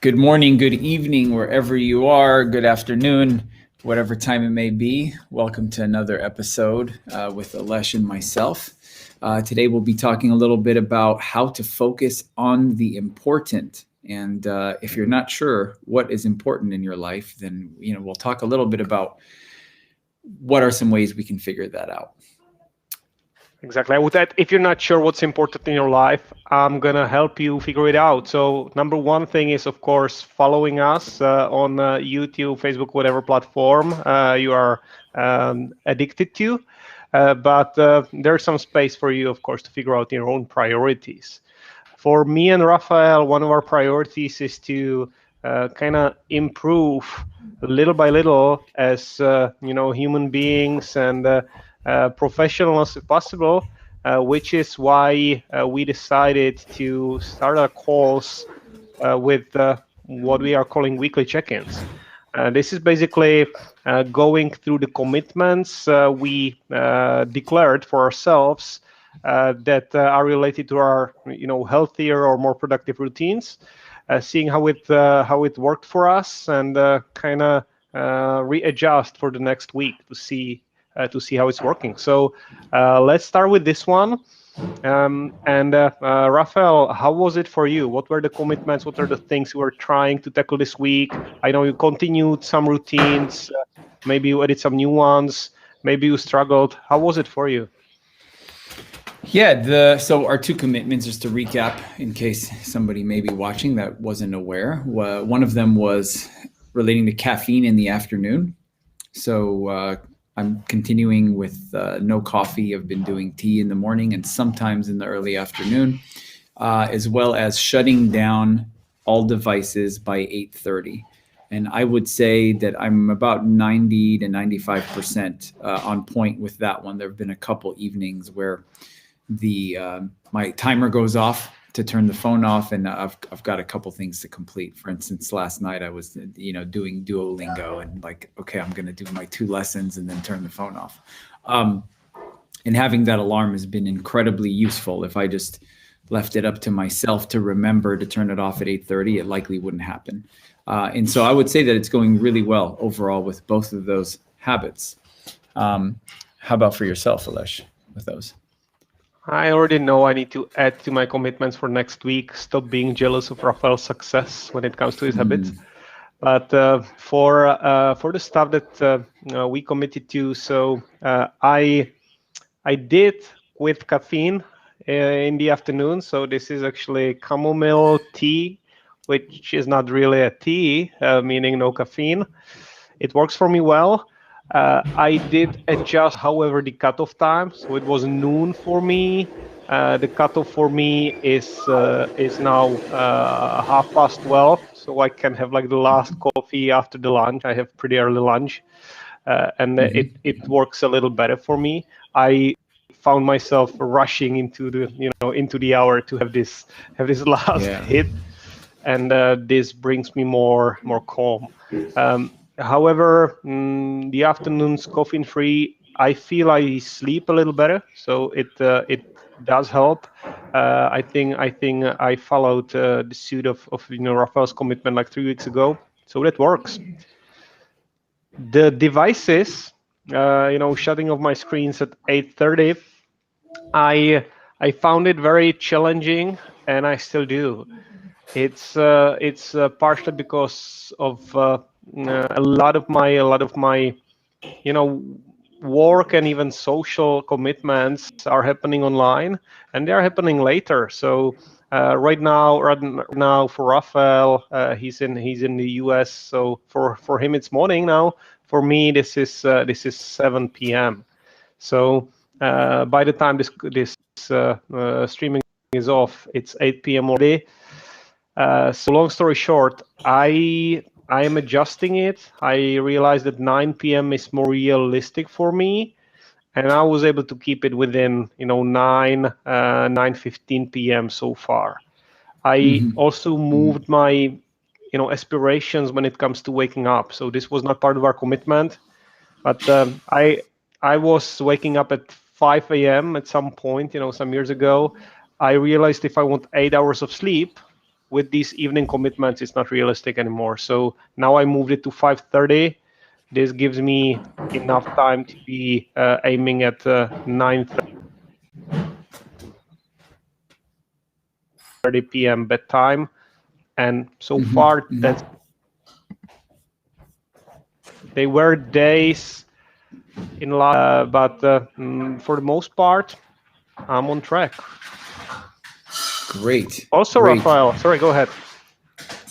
Good morning, good evening, wherever you are, good afternoon, whatever time it may be. Welcome to another episode with Ales and myself. Today we'll be talking a little bit about how to focus on the important. And if you're not sure what is important in your life, then we'll talk a little bit about what are some ways we can figure that out. Exactly. With that, if you're not sure what's important in your life, I'm going to help you figure it out. So number one thing is, of course, following us on YouTube, Facebook, whatever platform you are addicted to. But there's some space for you, of course, to figure out your own priorities. For me and Raphael, one of our priorities is to kind of improve little by little as human beings and professionals if possible, which is why we decided to start our calls with what we are calling weekly check-ins. This is basically going through the commitments we declared for ourselves that are related to our healthier or more productive routines, seeing how it worked for us, and kind of readjust for the next week to see how it's working. So let's start with this one. Raphael, how was it for you? What were the commitments? What are the things you were trying to tackle this week? I know you continued some routines. Maybe you added some new ones. Maybe you struggled. How was it for you? Yeah, so our two commitments, just to recap, in case somebody may be watching that wasn't aware, one of them was relating to caffeine in the afternoon. So I'm continuing with no coffee. I've been doing tea in the morning and sometimes in the early afternoon, as well as shutting down all devices by 8:30. And I would say that I'm about 90 to 95% on point with that one. There have been a couple evenings where my timer goes off to turn the phone off, and I've got a couple things to complete. For instance, last night I was doing Duolingo, and okay, I'm going to do my 2 lessons and then turn the phone off. And having that alarm has been incredibly useful. If I just left it up to myself to remember to turn it off at 8:30, it likely wouldn't happen. And so I would say that it's going really well overall with both of those habits. How about for yourself, Ales, with those? I already know I need to add to my commitments for next week. Stop being jealous of Raphael's success when it comes to his habits. But for the stuff that we committed to, so I did quit caffeine in the afternoon. So this is actually chamomile tea, which is not really a tea, meaning no caffeine. It works for me well. I did adjust, however, the cutoff time. So it was noon for me. The cutoff for me is now 12:30. So I can have the last coffee after the lunch. I have pretty early lunch, and it works a little better for me. I found myself rushing into the hour to have this last hit, and this brings me more calm. However, the afternoon's caffeine-free, I feel I sleep a little better, so it does help. I think I followed the suit of Raphael's commitment 3 weeks ago, so that works. The devices, shutting off my screens at 8:30, I found it very challenging, and I still do. It's partially because of a lot of my work and even social commitments are happening online, and they are happening later. So right now for Raphael, he's in the US, so for him it's morning now. For me, this is 7 p.m. So by the time this streaming is off, it's 8 p.m. already. So long story short, I am adjusting it. I realized that 9 p.m. is more realistic for me, and I was able to keep it within 9:15 p.m. so far. I also moved my aspirations when it comes to waking up. So this was not part of our commitment, but I was waking up at 5 a.m. at some point, some years ago. I realized if I want 8 hours of sleep, with these evening commitments, it's not realistic anymore. So now I moved it to 5:30. This gives me enough time to be aiming at 9:30 p.m. bedtime. And so far, they were days in life, but for the most part, I'm on track. Great. Also, Great. Raphael, sorry, go ahead.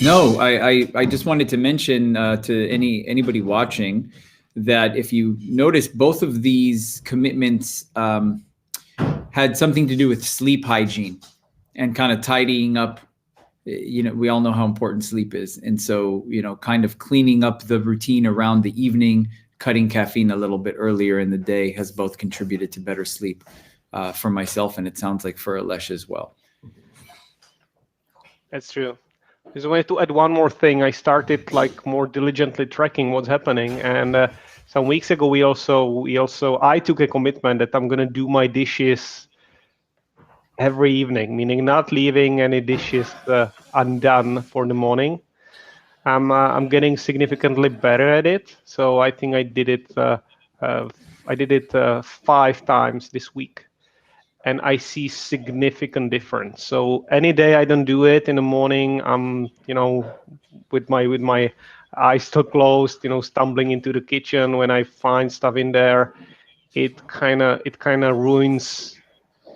No, I just wanted to mention to anybody watching that if you notice, both of these commitments had something to do with sleep hygiene and kind of tidying up. We all know how important sleep is. And so, kind of cleaning up the routine around the evening, cutting caffeine a little bit earlier in the day has both contributed to better sleep for myself. And it sounds like for Alesh as well. That's true. I just wanted to add one more thing. I started more diligently tracking what's happening. And some weeks ago, I took a commitment that I'm going to do my dishes every evening, meaning not leaving any dishes undone for the morning. I'm getting significantly better at it. So I think I did it. I did it 5 times this week, and I see significant difference. So any day I don't do it in the morning, I'm with my eyes still closed, stumbling into the kitchen when I find stuff in there. It kind of ruins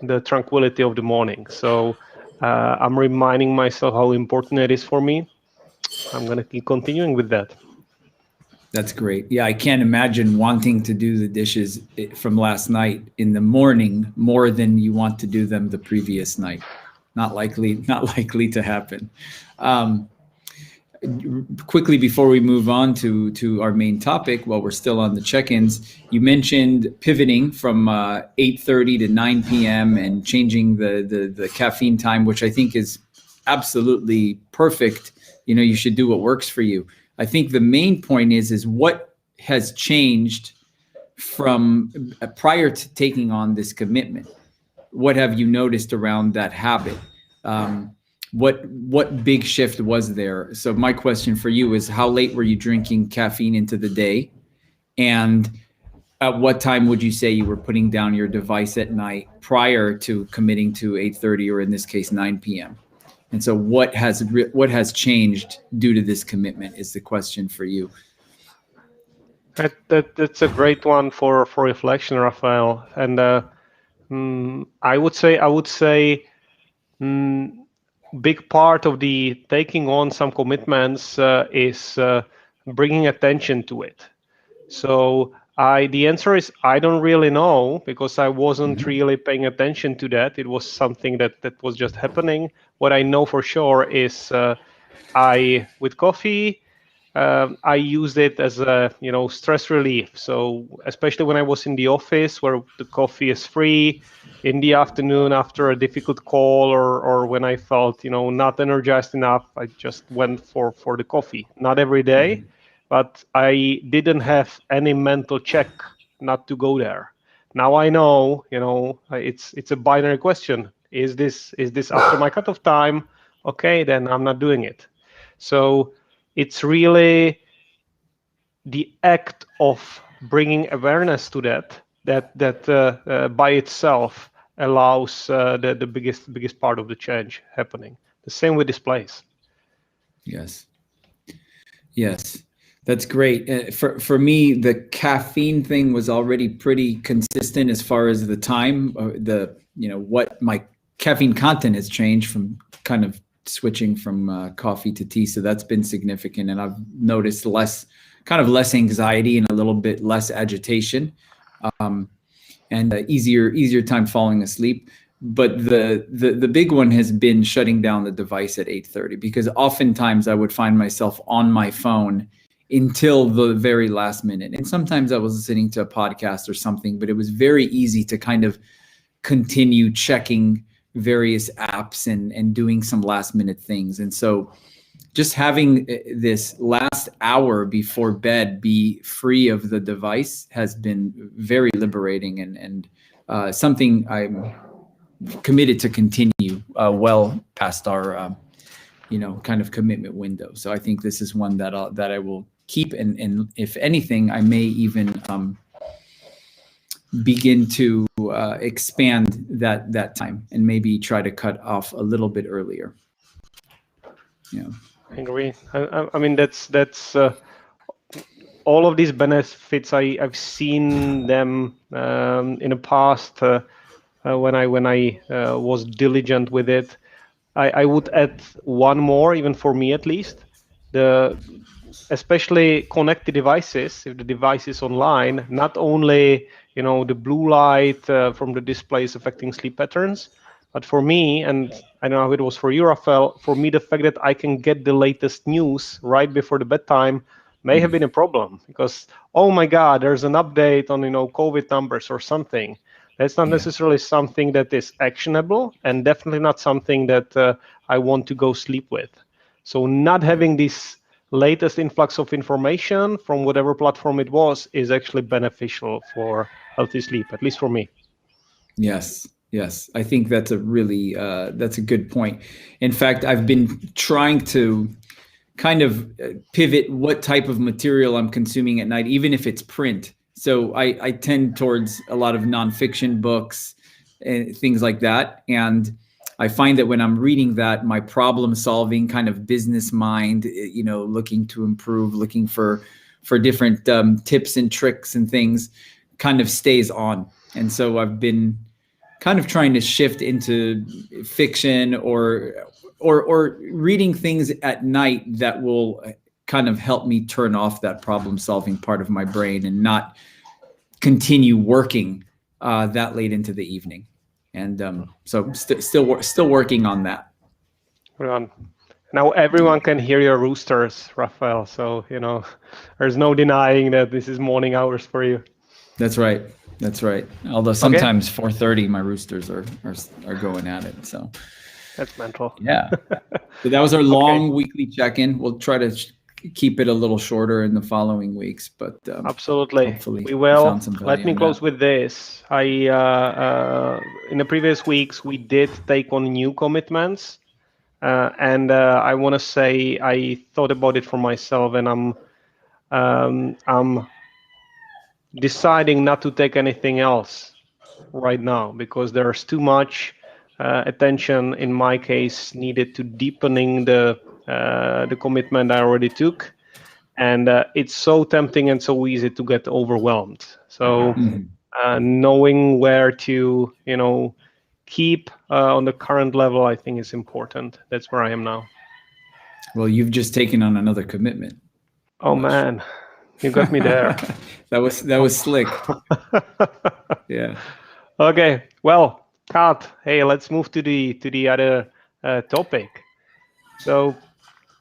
the tranquility of the morning. So I'm reminding myself how important it is for me. I'm going to keep continuing with that. That's great. Yeah, I can't imagine wanting to do the dishes from last night in the morning more than you want to do them the previous night. Not likely to happen. Quickly before we move on to our main topic, while we're still on the check-ins, you mentioned pivoting from 8:30 to 9 p.m. and changing the caffeine time, which I think is absolutely perfect. You should do what works for you. I think the main point is what has changed from prior to taking on this commitment. What have you noticed around that habit? What big shift was there? So my question for you is, how late were you drinking caffeine into the day? And at what time would you say you were putting down your device at night prior to committing to 8:30 or in this case 9 p.m.? And so what has changed due to this commitment is the question for you. That's a great one for reflection, Raphael. And I would say big part of the taking on some commitments is bringing attention to it. So the answer is I don't really know, because I wasn't really paying attention to that. It was something that was just happening. What I know for sure is with coffee, I used it as a stress relief. So especially when I was in the office where the coffee is free, in the afternoon after a difficult call or when I felt not energized enough, I just went for the coffee. Not every day, but I didn't have any mental check not to go there. Now I know, it's a binary question. Is this after my cutoff time? Okay, then I'm not doing it. So it's really the act of bringing awareness to that by itself allows the biggest part of the change happening. The same with displays. Yes, that's great. For me, the caffeine thing was already pretty consistent as far as the time. What my caffeine content has changed from kind of switching from coffee to tea, so that's been significant, and I've noticed less anxiety and a little bit less agitation, and easier time falling asleep. But the big one has been shutting down the device at 8:30, because oftentimes I would find myself on my phone until the very last minute, and sometimes I was listening to a podcast or something, but it was very easy to kind of continue checking various apps and doing some last minute things. And so just having this last hour before bed be free of the device has been very liberating and something I'm committed to continue well past our kind of commitment window. So I think this is one that I will keep, and if anything, I may even begin to expand that time and maybe try to cut off a little bit earlier. Yeah, I agree. I mean, that's all of these benefits. I've seen them in the past when I was diligent with it. I would add one more, even for me at least. Especially connected devices, if the device is online, not only the blue light from the displays affecting sleep patterns, but for me, and I don't know how it was for you, Raphael, for me the fact that I can get the latest news right before the bedtime may have been a problem, because oh my god, there's an update on COVID numbers or something. That's not necessarily something that is actionable, and definitely not something that I want to go sleep with. So not having this latest influx of information from whatever platform it was is actually beneficial for healthy sleep, at least for me. Yes. I think that's a really that's a good point. In fact, I've been trying to kind of pivot what type of material I'm consuming at night, even if it's print. So I tend towards a lot of nonfiction books and things like that. And I find that when I'm reading that, my problem solving kind of business mind, looking to improve, looking for different tips and tricks and things, kind of stays on. And so I've been kind of trying to shift into fiction or reading things at night that will kind of help me turn off that problem solving part of my brain and not continue working that late into the evening. And so still working on that. Now everyone can hear your roosters, Raphael. So there's no denying that this is morning hours for you. That's right. Although sometimes 4:30, my roosters are going at it. So that's mental. Yeah. So that was our long weekly check-in. We'll try to keep it a little shorter in the following weeks, but absolutely, we will. Let me close with this. In the previous weeks we did take on new commitments, and I want to say I thought about it for myself, and I'm deciding not to take anything else right now because there's too much attention in my case needed to deepening the commitment I already took, and it's so tempting and so easy to get overwhelmed. So knowing where to keep on the current level, I think is important. That's where I am now. Well, you've just taken on another commitment. Oh man, you got me there. that was slick. Yeah. Okay. Well, Kat, hey, let's move to the other topic. So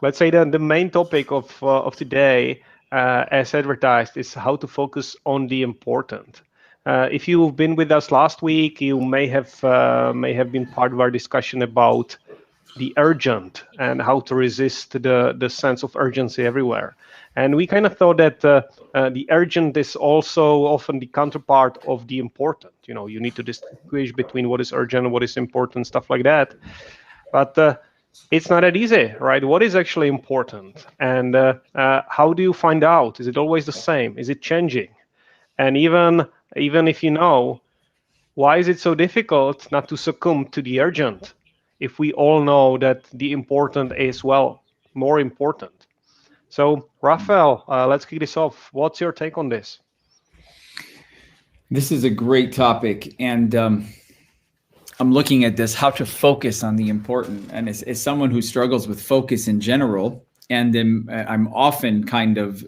let's say that the main topic of today, as advertised, is how to focus on the important. If you've been with us last week, you may have been part of our discussion about the urgent and how to resist the sense of urgency everywhere. And we kind of thought that the urgent is also often the counterpart of the important. You need to distinguish between what is urgent and what is important, stuff like that. But it's not that easy, right? What is actually important? And how do you find out? Is it always the same? Is it changing? And even if you know, why is it so difficult not to succumb to the urgent if we all know that the important is, well, more important? So, Raphael, let's kick this off. What's your take on this? This is a great topic, and I'm looking at this, how to focus on the important. And as someone who struggles with focus in general, and I'm often kind of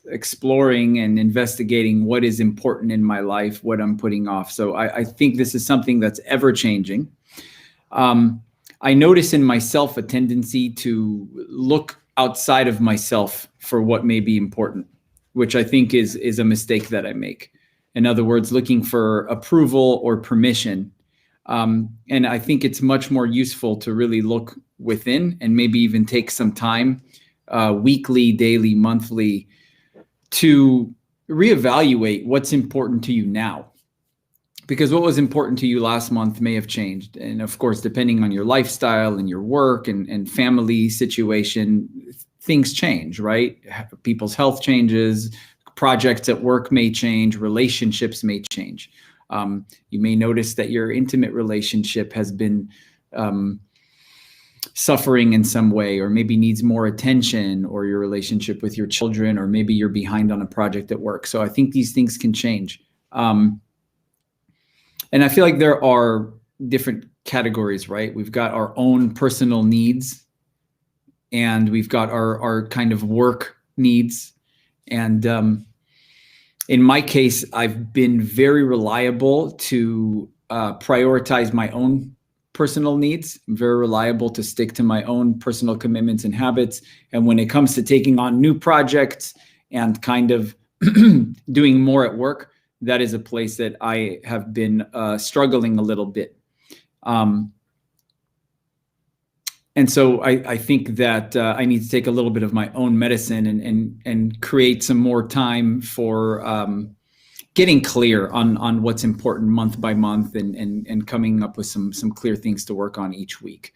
exploring and investigating what is important in my life, what I'm putting off. So I think this is something that's ever changing. I notice in myself a tendency to look outside of myself for what may be important, which I think is a mistake that I make. In other words, looking for approval or permission. And I think it's much more useful to really look within and maybe even take some time, weekly, daily, monthly, to reevaluate what's important to you now. because what was important to you last month may have changed. And of course, depending on your lifestyle and your work and family situation, things change, right? People's health changes, projects at work may change, relationships may change. You may notice that your intimate relationship has been suffering in some way, or maybe needs more attention, or your relationship with your children, or maybe you're behind on a project at work. So I think these things can change. And I feel like there are different categories, right? We've got our own personal needs, and we've got our kind of work needs. And in my case, I've been very reliable to prioritize my own personal needs. I'm very reliable to stick to my own personal commitments and habits. And when it comes to taking on new projects and kind of doing more at work, that is a place that I have been struggling a little bit. And so I think that I need to take a little bit of my own medicine and create some more time for getting clear on what's important month by month, and coming up with some clear things to work on each week.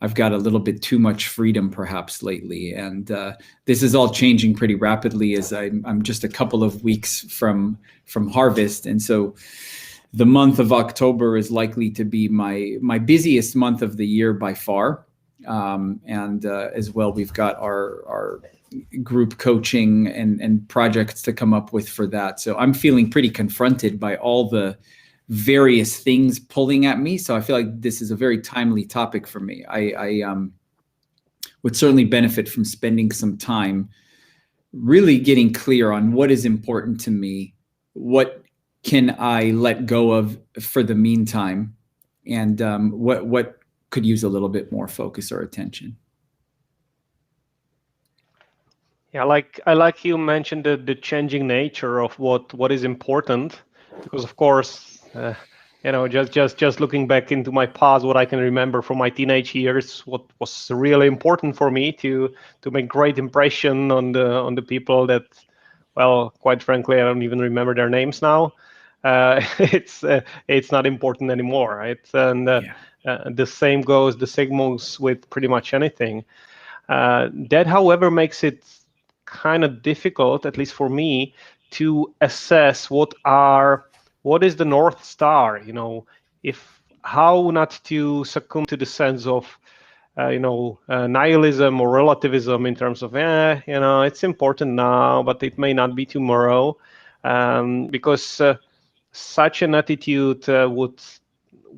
I've got a little bit too much freedom perhaps lately, and this is all changing pretty rapidly as I'm just a couple of weeks from harvest. And so the month of October is likely to be my busiest month of the year by far. And as well, we've got our group coaching and projects to come up with for that. So I'm feeling pretty confronted by all the various things pulling at me. So I feel like this is a very timely topic for me. I would certainly benefit from spending some time really getting clear on what is important to me, what can I let go of for the meantime, and what could use a little bit more focus or attention. Yeah, I like you mentioned the changing nature of what is important, because of course, just looking back into my past, what I can remember from my teenage years, what was really important for me to make great impression on the people that, well, quite frankly, I don't even remember their names now. It's not important anymore, right? And the same goes with pretty much anything. That, however, makes it kind of difficult, at least for me, to assess what is the North Star, if how not to succumb to the sense of nihilism or relativism in terms of it's important now, but it may not be tomorrow, because such an attitude would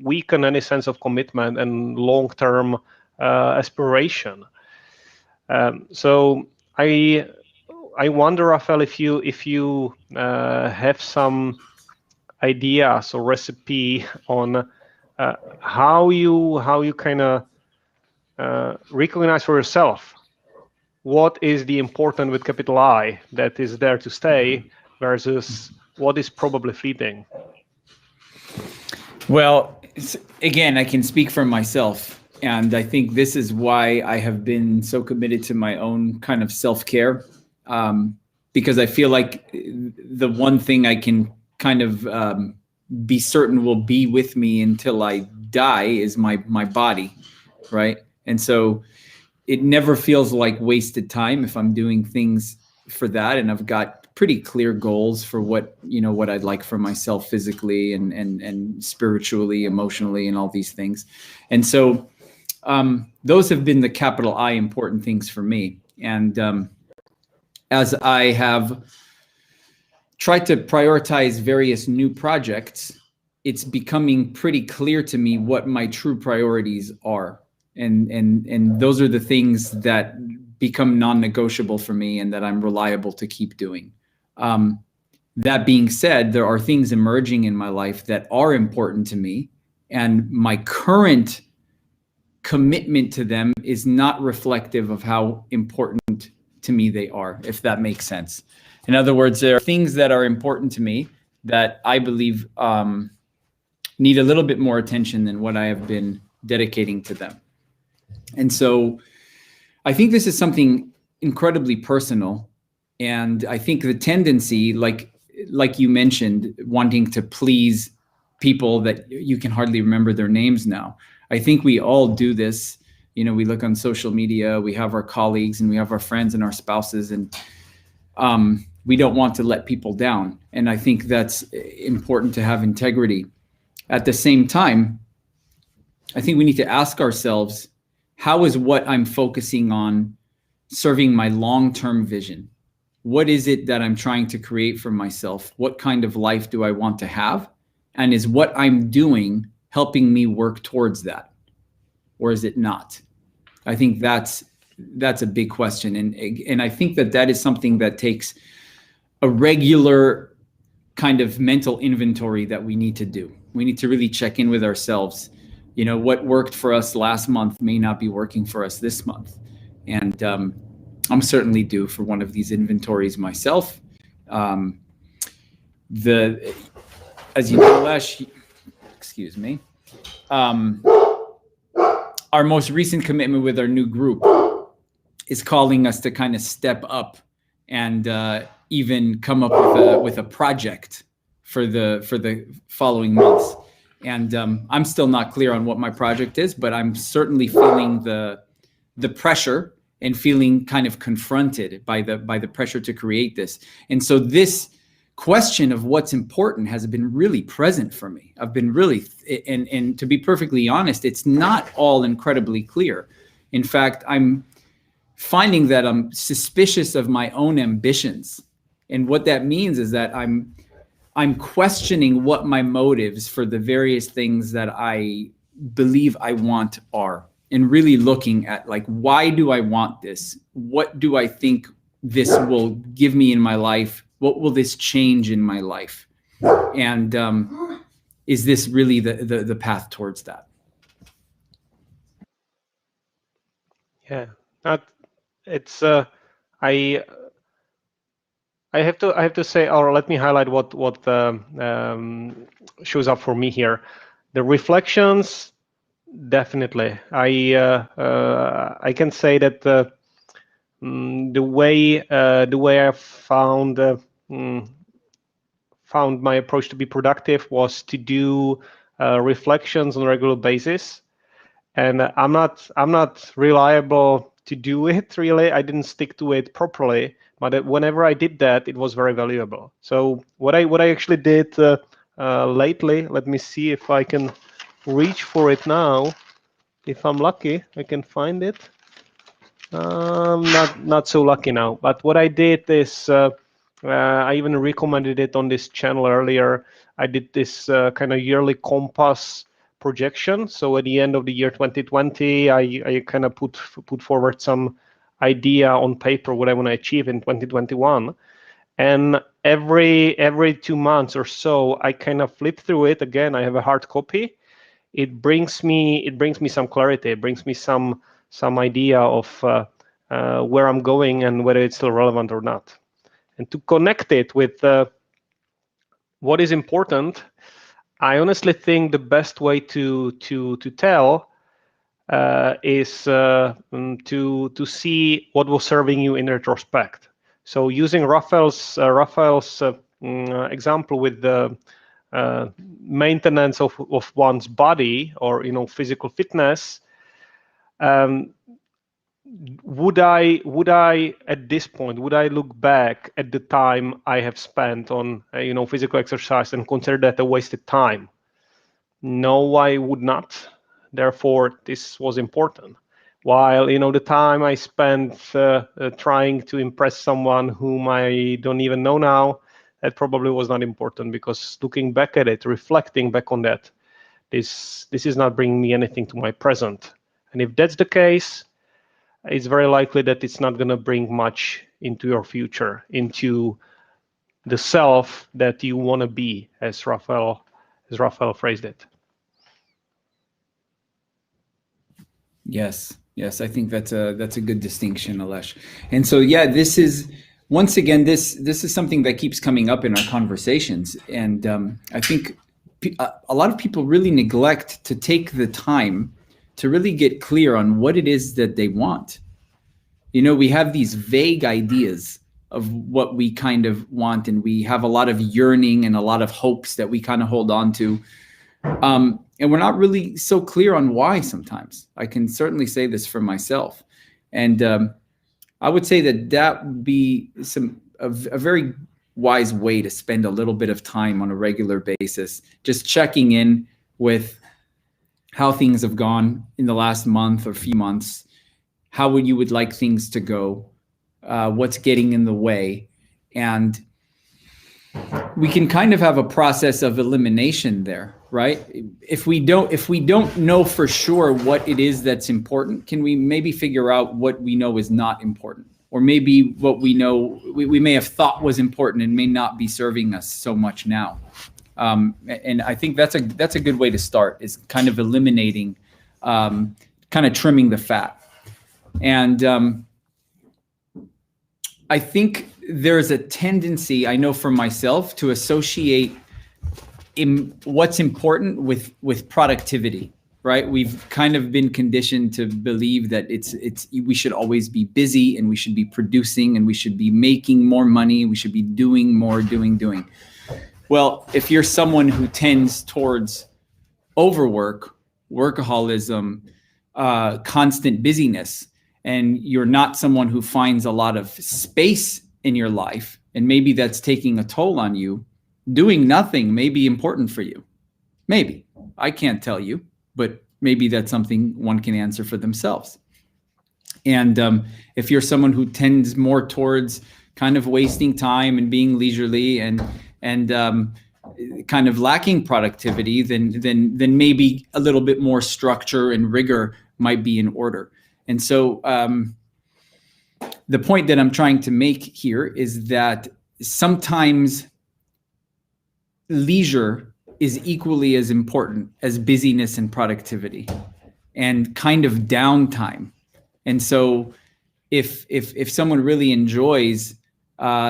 weaken any sense of commitment and long-term aspiration. So I wonder, Raphael, if you have some ideas or recipe on how you kind of recognize for yourself what is the important with capital I that is there to stay versus what is probably fleeting. Well, again, I can speak for myself, and I think this is why I have been so committed to my own kind of self-care, because I feel like the one thing I can kind of be certain will be with me until I die is my body, right? And so it never feels like wasted time if I'm doing things for that, and I've got pretty clear goals for what I'd like for myself physically and spiritually, emotionally, and all these things. And so those have been the capital I important things for me. And as I have tried to prioritize various new projects, it's becoming pretty clear to me what my true priorities are. And those are the things that become non-negotiable for me and that I'm reliable to keep doing. That being said, there are things emerging in my life that are important to me, and my current commitment to them is not reflective of how important to me they are, if that makes sense. In other words, there are things that are important to me that I believe need a little bit more attention than what I have been dedicating to them. And so I think this is something incredibly personal. And I think the tendency, like like you mentioned, wanting to please people that you can hardly remember their names now. I think we all do this. You know, we look on social media, we have our colleagues and we have our friends and our spouses, and we don't want to let people down. And I think that's important to have integrity. At the same time, I think we need to ask ourselves, how is what I'm focusing on serving my long-term vision? What is it that I'm trying to create for myself? What kind of life do I want to have? And is what I'm doing helping me work towards that? Or is it not? I think that's a big question. And I think that is something that takes a regular kind of mental inventory that we need to do. We need to really check in with ourselves. You know, what worked for us last month may not be working for us this month. And I'm certainly due for one of these inventories myself. As you know, Lesh, excuse me, our most recent commitment with our new group is calling us to kind of step up and even come up with a project for the following months. And I'm still not clear on what my project is, but I'm certainly feeling the pressure and feeling kind of confronted by the pressure to create this. And so this question of what's important has been really present for me. I've been really, and to be perfectly honest, it's not all incredibly clear. In fact, I'm finding that I'm suspicious of my own ambitions. And what that means is that I'm questioning what my motives for the various things that I believe I want are, and really looking at, like, why do I want this? What do I think this will give me in my life? What will this change in my life? And is this really the path towards that? Yeah, it's I have to say, or let me highlight what shows up for me here. The reflections, definitely. I can say that the way I found my approach to be productive was to do reflections on a regular basis. And I'm not reliable to do it, really. I didn't stick to it properly, but whenever I did that, it was very valuable. So what I actually did lately, let me see if I can reach for it now. If I'm lucky, I can find it. Not so lucky now. But what I did is I even recommended it on this channel earlier. I did this kind of yearly compass projection. So at the end of the year 2020, I kind of put forward some idea on paper what I want to achieve in 2021. And every 2 months or so, I kind of flip through it again. I have a hard copy. It brings me some clarity. It brings me some idea of where I'm going and whether it's still relevant or not. And to connect it with what is important, I honestly think the best way to tell is to see what was serving you in retrospect. So using Raphael's example with the maintenance of one's body, or physical fitness, would I at this point, would I look back at the time I have spent on physical exercise and consider that a wasted time? No, I would not. Therefore, this was important. While the time I spent trying to impress someone whom I don't even know now, that probably was not important, because looking back at it, reflecting back on that, this is not bringing me anything to my present. And if that's the case, it's very likely that it's not going to bring much into your future, into the self that you want to be, as Raphael phrased it. Yes, I think that's a good distinction, Alesh. And so, yeah, this is, once again, this is something that keeps coming up in our conversations. And I think a lot of people really neglect to take the time to really get clear on what it is that they want. We have these vague ideas what we kind of want, and we have a lot of yearning and a lot of hopes that we kind of hold on to. And we're not really so clear on why sometimes. I can certainly say this for myself. And I would say that would be a very wise way to spend a little bit of time on a regular basis, just checking in with how things have gone in the last month or few months, how you would like things to go, what's getting in the way. And we can kind of have a process of elimination there, right? If we don't know for sure what it is that's important, can we maybe figure out what we know is not important? Or maybe what we know we may have thought was important and may not be serving us so much now. And I think that's a good way to start, is kind of eliminating, kind of trimming the fat. And I think there's a tendency, I know for myself, to associate what's important with productivity, right? We've kind of been conditioned to believe that we should always be busy, and we should be producing, and we should be making more money. We should be doing more, doing. Well, if you're someone who tends towards overwork, workaholism, constant busyness, and you're not someone who finds a lot of space in your life, and maybe that's taking a toll on you, doing nothing may be important for you. Maybe. I can't tell you, but maybe that's something one can answer for themselves. And if you're someone who tends more towards kind of wasting time and being leisurely and kind of lacking productivity, then maybe a little bit more structure and rigor might be in order. And so the point that I'm trying to make here is that sometimes leisure is equally as important as busyness and productivity, and kind of downtime. And so if someone really enjoys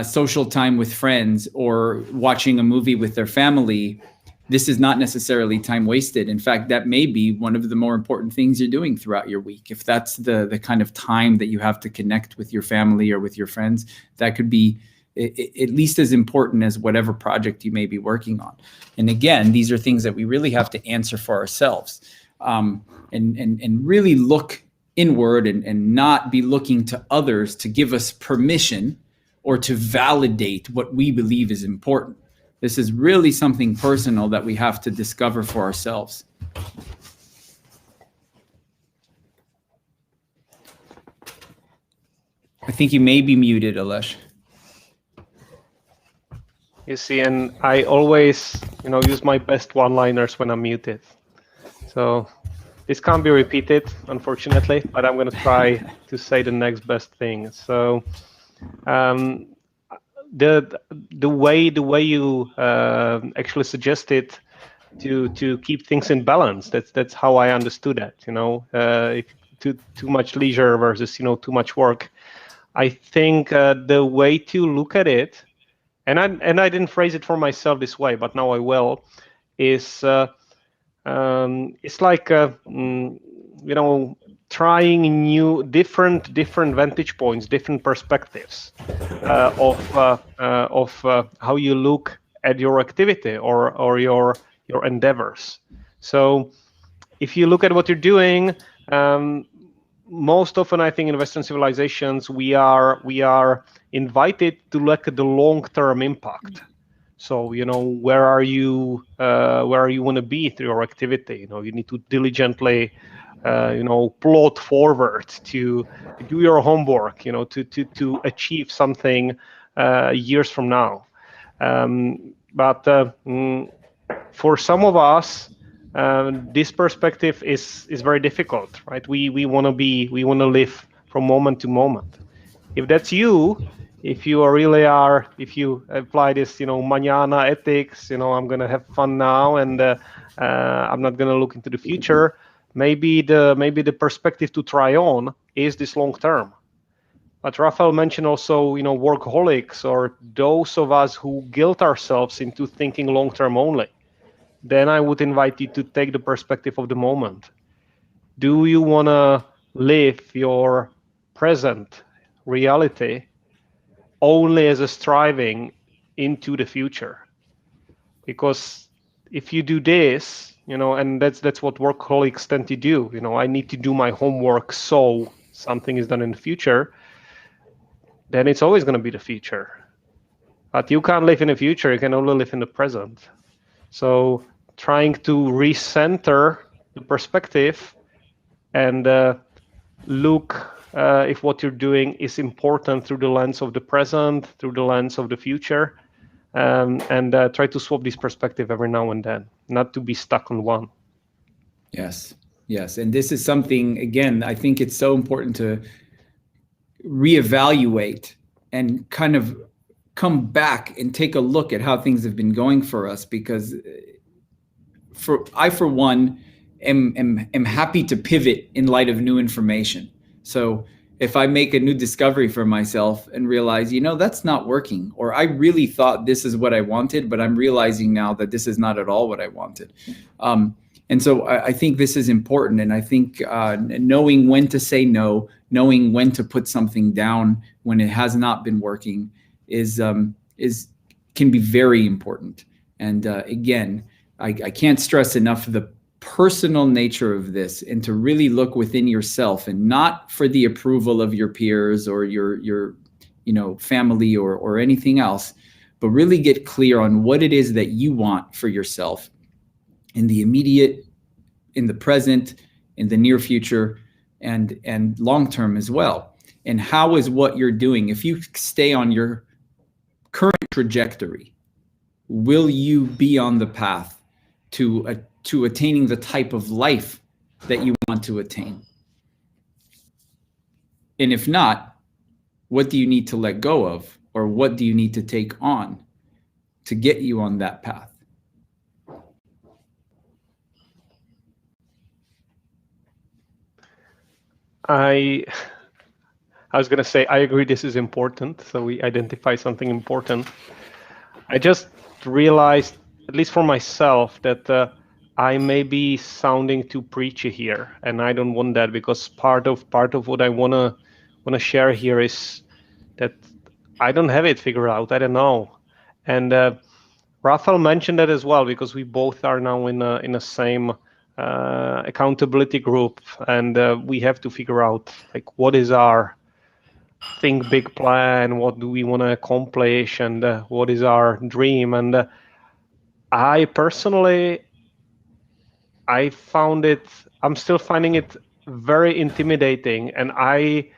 social time with friends or watching a movie with their family, this is not necessarily time wasted. In fact, that may be one of the more important things you're doing throughout your week. If that's the kind of time that you have to connect with your family or with your friends, that could be at least as important as whatever project you may be working on. And again, these are things that we really have to answer for ourselves, and really look inward and not be looking to others to give us permission or to validate what we believe is important. This is really something personal that we have to discover for ourselves. I think you may be muted, Ales. You see, and I always, use my best one-liners when I'm muted. So this can't be repeated, unfortunately, but I'm going to try to say the next best thing. So the way you actually suggested to keep things in balance, that's how I understood it. If too much leisure versus too much work. I think the way to look at it, and I didn't phrase it for myself this way, but now I will, is it's like trying different vantage points, different perspectives of how you look at your activity or your endeavors. So if you look at what you're doing, most often I think in Western civilizations we are invited to look at the long-term impact. So where are you want to be through your activity? You need to diligently plot forward, to do your homework, to achieve something years from now. But for some of us, this perspective is very difficult, right? We want to live from moment to moment. If that's you, if you apply this, mañana ethics, I'm gonna have fun now, and I'm not gonna look into the future. Maybe the perspective to try on is this long term. But Raphael mentioned also, workaholics, or those of us who guilt ourselves into thinking long term only. Then I would invite you to take the perspective of the moment. Do you want to live your present reality only as a striving into the future. Because if you do this, and that's what workaholics tend to do. I need to do my homework so something is done in the future. Then it's always going to be the future. But you can't live in the future. You can only live in the present. So trying to recenter the perspective and look if what you're doing is important through the lens of the present, through the lens of the future, and try to swap this perspective every now and then, not to be stuck on one. Yes. And this is something, again, I think it's so important to reevaluate and kind of come back and take a look at how things have been going for us, because I, for one, am happy to pivot in light of new information. So if I make a new discovery for myself and realize, that's not working, or I really thought this is what I wanted, but I'm realizing now that this is not at all what I wanted. And so I think this is important. And I think knowing when to say no, knowing when to put something down when it has not been working can be very important. And again, I can't stress enough the personal nature of this, and to really look within yourself, and not for the approval of your peers or your family or anything else, but really get clear on what it is that you want for yourself in the immediate, in the present, in the near future, and long term as well. And how is what you're doing, if you stay on your current trajectory, will you be on the path to attaining the type of life that you want to attain? And if not, what do you need to let go of, or what do you need to take on to get you on that path? I was going to say, I agree this is important. So we identify something important. I just realized, at least for myself, that I may be sounding too preachy here, and I don't want that, because part of what I wanna share here is that I don't have it figured out. I don't know, and Raphael mentioned that as well, because we both are now in a same accountability group, and we have to figure out, like, what is our think big plan, what do we want to accomplish, and what is our dream. And I personally, I'm still finding it very intimidating, and I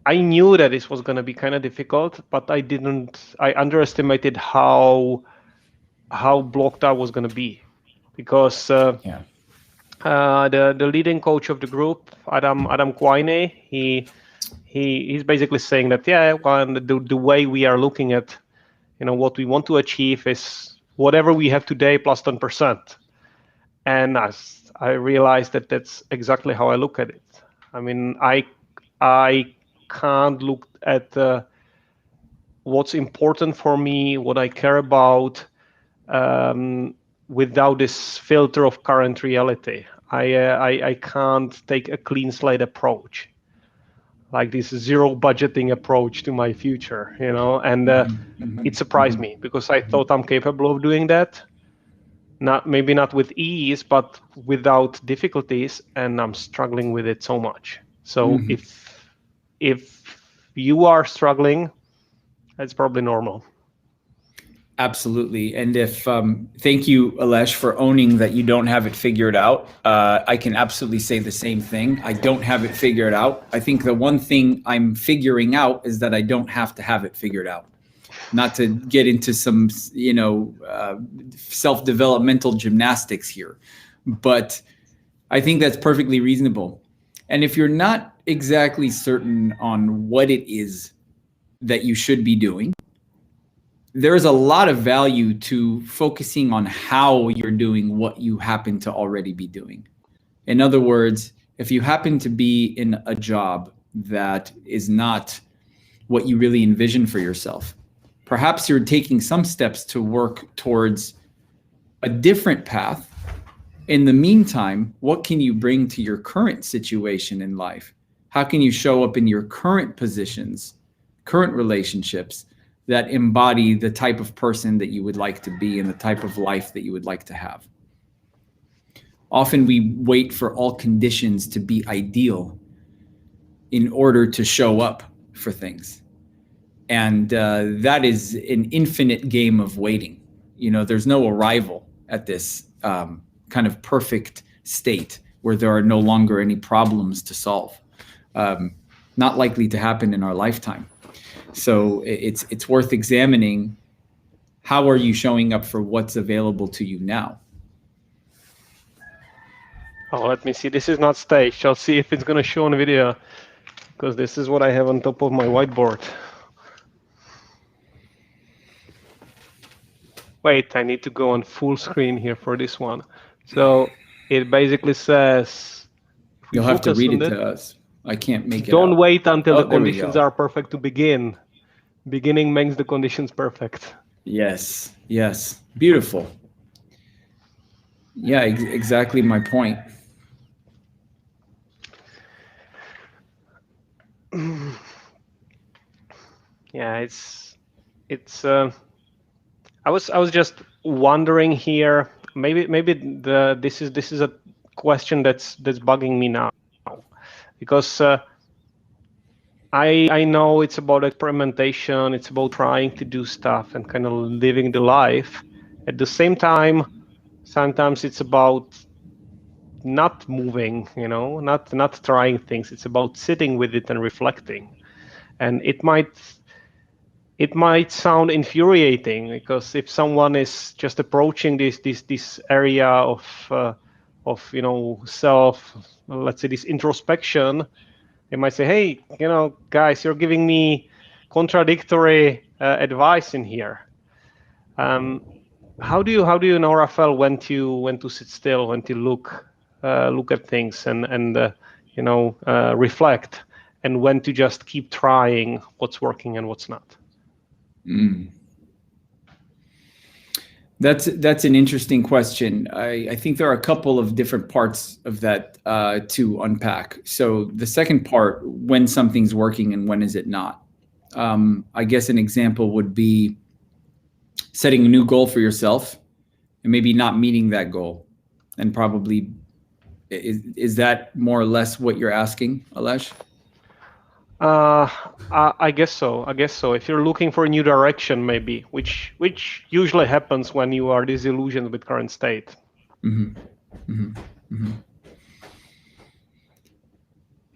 knew that this was going to be kind of difficult, but I underestimated how blocked I was going to be, because the leading coach of the group, Adam Quine, he's basically saying that, the way we are looking at what we want to achieve is whatever we have today plus 10%. And I realized that that's exactly how I look at it. I mean, I can't look at what's important for me, what I care about, without this filter of current reality. I can't take a clean slate approach, like this zero budgeting approach to my future, and it surprised me, because I thought I'm capable of doing that. Maybe not with ease, but without difficulties, and I'm struggling with it so much. So if you are struggling, that's probably normal. Absolutely. And thank you, Ales, for owning that you don't have it figured out. I can absolutely say the same thing. I don't have it figured out. I think the one thing I'm figuring out is that I don't have to have it figured out. Not to get into some, self-developmental gymnastics here, but I think that's perfectly reasonable. And if you're not exactly certain on what it is that you should be doing, there's a lot of value to focusing on how you're doing what you happen to already be doing. In other words, if you happen to be in a job that is not what you really envision for yourself, perhaps you're taking some steps to work towards a different path. In the meantime, what can you bring to your current situation in life? How can you show up in your current positions, current relationships that embody the type of person that you would like to be and the type of life that you would like to have. Often we wait for all conditions to be ideal in order to show up for things. And that is an infinite game of waiting. There's no arrival at this kind of perfect state where there are no longer any problems to solve. Not likely to happen in our lifetime. So it's worth examining, how are you showing up for what's available to you now? Oh, let me see. This is not staged. I'll see if it's going to show on video, because this is what I have on top of my whiteboard. Wait, I need to go on full screen here for this one. So it basically says... You'll have to read it to us. I can't make it Don't out. wait until the conditions are perfect to begin. Beginning makes the conditions perfect. Yes, yes. Beautiful. Yeah, exactly my point. Yeah, I was just wondering here. Maybe this is a question that's bugging me now, because I know it's about experimentation. It's about trying to do stuff and kind of living the life. At the same time, sometimes it's about not moving, not trying things. It's about sitting with it and reflecting. And it might sound infuriating, because if someone is just approaching this area of self, let's say this introspection, they might say, hey, guys, you're giving me contradictory advice in here. How do you know, Raphael, when to sit still, when to look at things and reflect, and when to just keep trying what's working and what's not? That's an interesting question. I think there are a couple of different parts of that to unpack. So the second part, when something's working and when is it not? I guess an example would be setting a new goal for yourself and maybe not meeting that goal. And probably, is that more or less what you're asking, Ales? I guess so. If you're looking for a new direction, maybe, which usually happens when you are disillusioned with current state.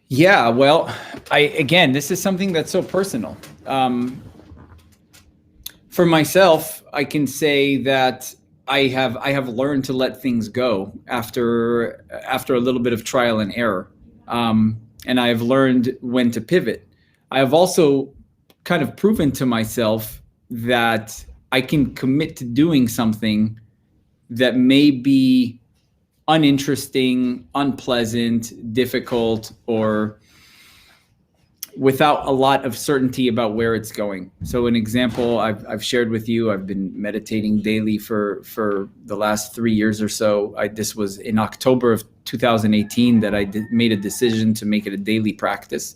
Yeah, well, again, this is something that's so personal. For myself, I can say that I have learned to let things go after a little bit of trial and error. And I have learned when to pivot. I have also kind of proven to myself that I can commit to doing something that may be uninteresting, unpleasant, difficult, or without a lot of certainty about where it's going. So an example I've shared with you, I've been meditating daily for the last 3 years or so. This was in October of 2018 that I made a decision to make it a daily practice.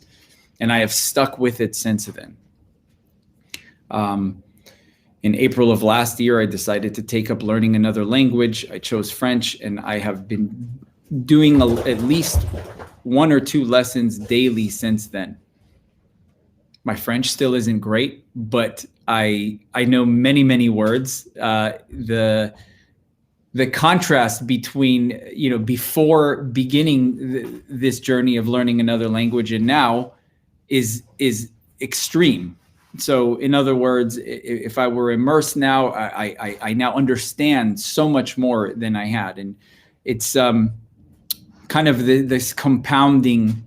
And I have stuck with it since then. In April of last year, I decided to take up learning another language. I chose French, and I have been doing at least 1 or 2 lessons daily since then. My French still isn't great, but I know many, many words. The contrast between, before beginning this journey of learning another language and now is extreme. So in other words, if I were immersed now, I now understand so much more than I had. And it's kind of this compounding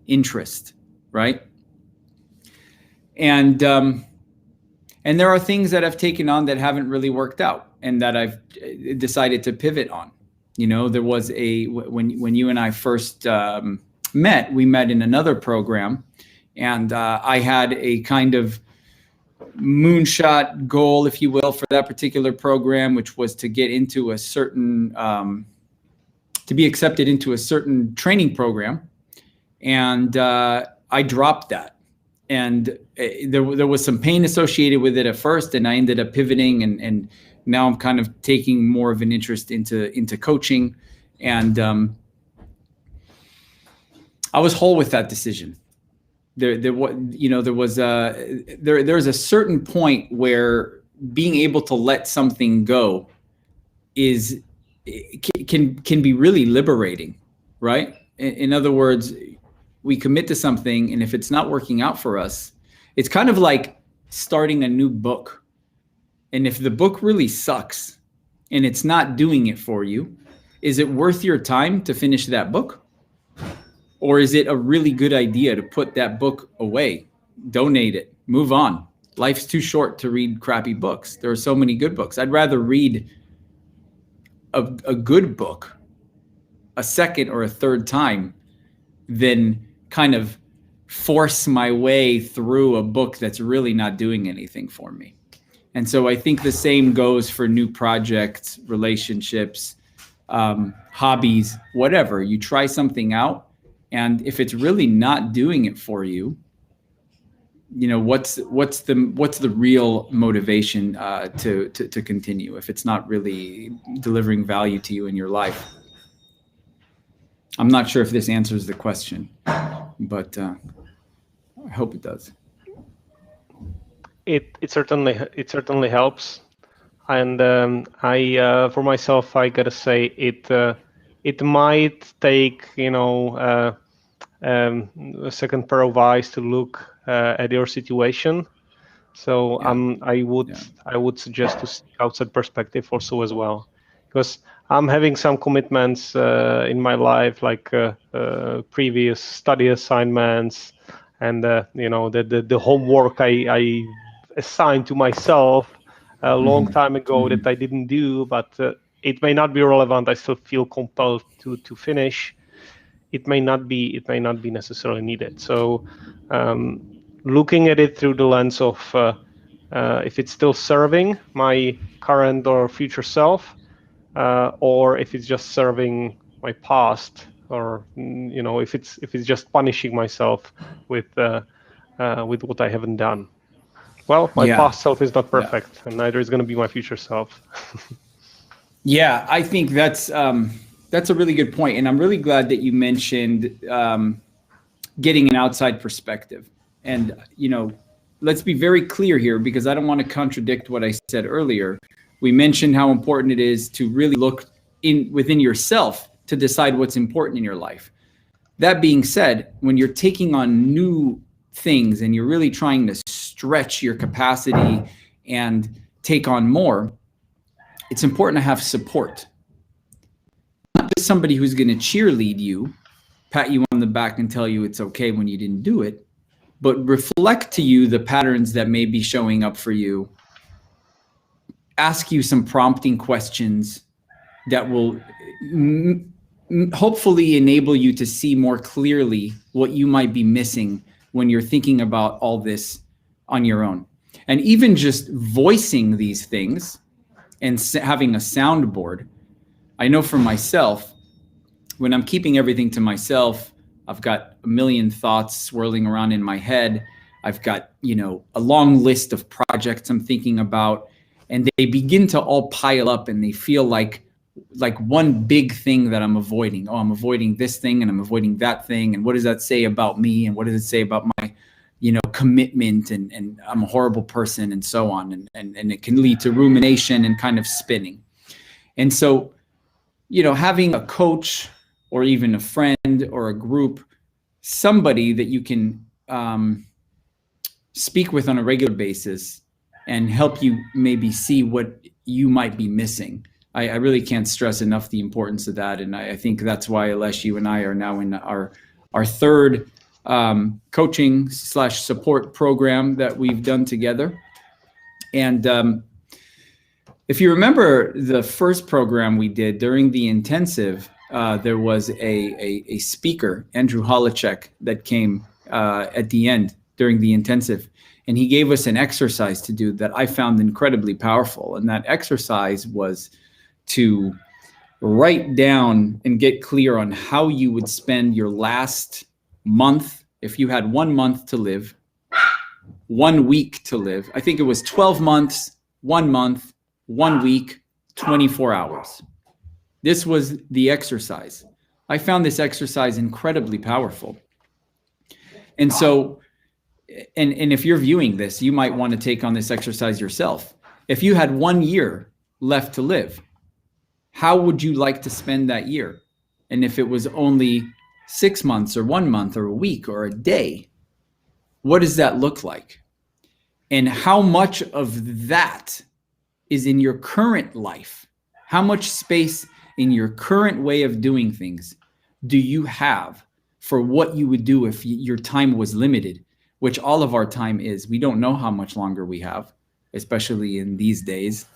interest, right? And there are things that I've taken on that haven't really worked out and that I've decided to pivot on. There was when you and I first met, we met in another program, and I had a kind of moonshot goal, if you will, for that particular program, which was to get into a certain, to be accepted into a certain training program. And I dropped that. and there was some pain associated with it at first, and I ended up pivoting, and now I'm kind of taking more of an interest into coaching, and I was whole with that decision. There's a certain point where being able to let something go can be really liberating, right? In other words, we commit to something, and if it's not working out for us, it's kind of like starting a new book. And if the book really sucks and it's not doing it for you, is it worth your time to finish that book? Or is it a really good idea to put that book away, donate it, move on? Life's too short to read crappy books. There are so many good books. I'd rather read a good book a second or a third time than kind of force my way through a book that's really not doing anything for me. And so I think the same goes for new projects, relationships, hobbies, whatever. You try something out, and if it's really not doing it for you, what's the real motivation to continue if it's not really delivering value to you in your life? I'm not sure if this answers the question, but I hope it does. It certainly helps, and I for myself, I gotta say it might take a second pair of eyes to look at your situation. So I would suggest to seek outside perspective also as well, because I'm having some commitments in my life, like previous study assignments, and the homework I assigned to myself a long time ago that I didn't do, but it may not be relevant. I still feel compelled to finish. It may not be necessarily needed. So looking at it through the lens of if it's still serving my current or future self, or if it's just serving my past, or if it's just punishing myself with what I haven't done. Well, my past self is not perfect, and neither is going to be my future self. Yeah, I think that's a really good point, and I'm really glad that you mentioned getting an outside perspective. And let's be very clear here, because I don't want to contradict what I said earlier. We mentioned how important it is to really look within yourself to decide what's important in your life. That being said, when you're taking on new things and you're really trying to stretch your capacity and take on more, it's important to have support. Not just somebody who's going to cheerlead you, pat you on the back and tell you it's okay when you didn't do it, but reflect to you the patterns that may be showing up for you, ask you some prompting questions that will hopefully enable you to see more clearly what you might be missing when you're thinking about all this on your own. And even just voicing these things and having a soundboard. I know for myself, when I'm keeping everything to myself, I've got a million thoughts swirling around in my head. I've got, a long list of projects I'm thinking about, and they begin to all pile up, and they feel like one big thing that I'm avoiding. Oh, I'm avoiding this thing, and I'm avoiding that thing. And what does that say about me? And what does it say about my, commitment? And I'm a horrible person, and so on. And it can lead to rumination and kind of spinning. And so, having a coach or even a friend or a group, somebody that you can speak with on a regular basis and help you maybe see what you might be missing. I really can't stress enough the importance of that. And I think that's why, Ales, you and I are now in our third coaching / support program that we've done together. And if you remember the first program we did during the intensive, there was a speaker, Andrew Holacek, that came at the end during the intensive. And he gave us an exercise to do that I found incredibly powerful. And that exercise was to write down and get clear on how you would spend your last month. If you had 1 month to live, 1 week to live. I think it was 12 months, 1 month, 1 week, 24 hours. This was the exercise. I found this exercise incredibly powerful. And so, and if you're viewing this, you might want to take on this exercise yourself. If you had 1 year left to live, how would you like to spend that year? And if it was only 6 months or 1 month or a week or a day, what does that look like? And how much of that is in your current life? How much space in your current way of doing things do you have for what you would do if your time was limited, which all of our time is? We don't know how much longer we have, especially in these days.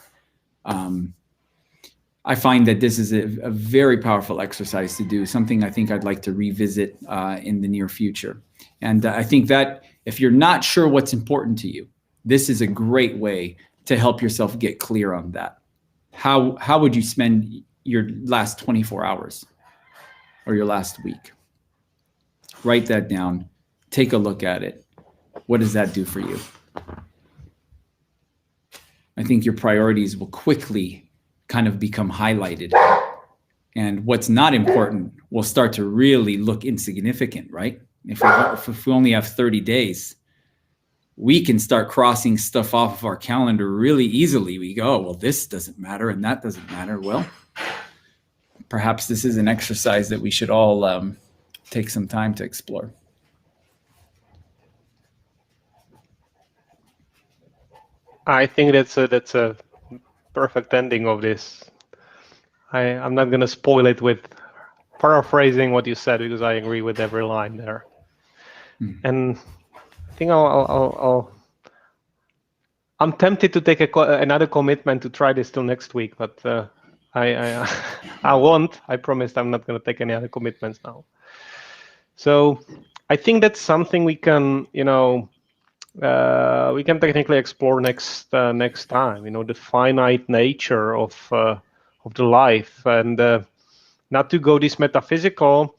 I find that this is a very powerful exercise to do, something I think I'd like to revisit in the near future. And I think that if you're not sure what's important to you, this is a great way to help yourself get clear on that. How would you spend your last 24 hours or your last week? Write that down. Take a look at it. What does that do for you? I think your priorities will quickly kind of become highlighted. And what's not important will start to really look insignificant, right? If we only have 30 days, we can start crossing stuff off of our calendar really easily. We go, well, this doesn't matter and that doesn't matter. Well, perhaps this is an exercise that we should all take some time to explore. I think that's a perfect ending of this. I'm not going to spoil it with paraphrasing what you said, because I agree with every line there. And I think I'm tempted to take another commitment to try this till next week, but I won't. I promised I'm not going to take any other commitments now. So I think that's something we can, we can technically explore next time. The finite nature of the life, and not to go this metaphysical.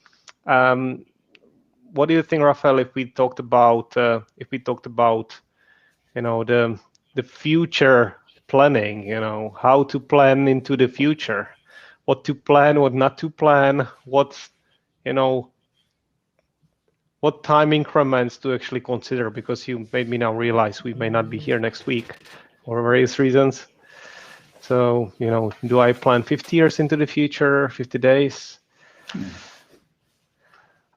What do you think, Raphael, if we talked about the future planning? How to plan into the future, what to plan, what not to plan, what time increments to actually consider, because you made me now realize we may not be here next week for various reasons. So, do I plan 50 years into the future, 50 days?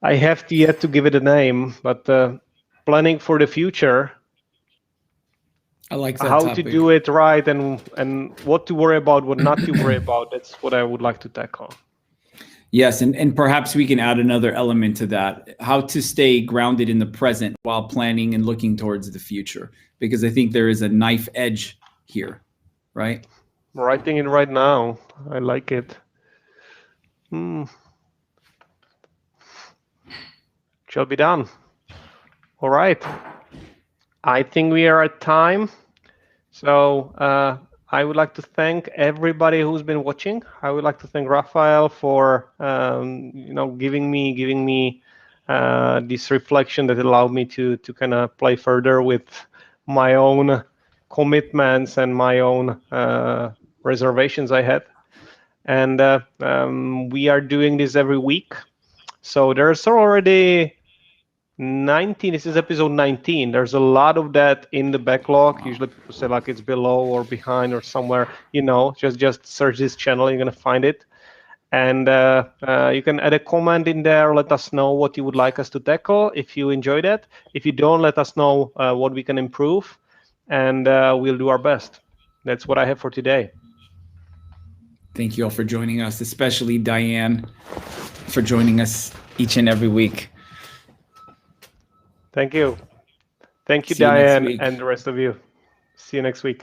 I have yet to give it a name, but planning for the future. I like that how topic. To do it right, and what to worry about, what not to worry about. That's what I would like to tackle. Yes, and perhaps we can add another element to that: how to stay grounded in the present while planning and looking towards the future. Because I think there is a knife edge here, right? I'm writing it right now. I like it. Shall be done. All right. I think we are at time. So I would like to thank everybody who's been watching. I would like to thank Raphael for giving me this reflection that allowed me to kind of play further with my own commitments and my own reservations I had. And we are doing this every week. So there's already 19. This is episode 19. There's a lot of that in the backlog. Usually people say like it's below or behind or somewhere. Just search this channel. You're gonna find it, and you can add a comment in there. Let us know what you would like us to tackle if you enjoyed it. If you don't, let us know what we can improve, and we'll do our best. That's what I have for today. Thank you all for joining us, especially Diane, for joining us each and every week. Thank you. Thank you, Diane, and the rest of you. See you next week.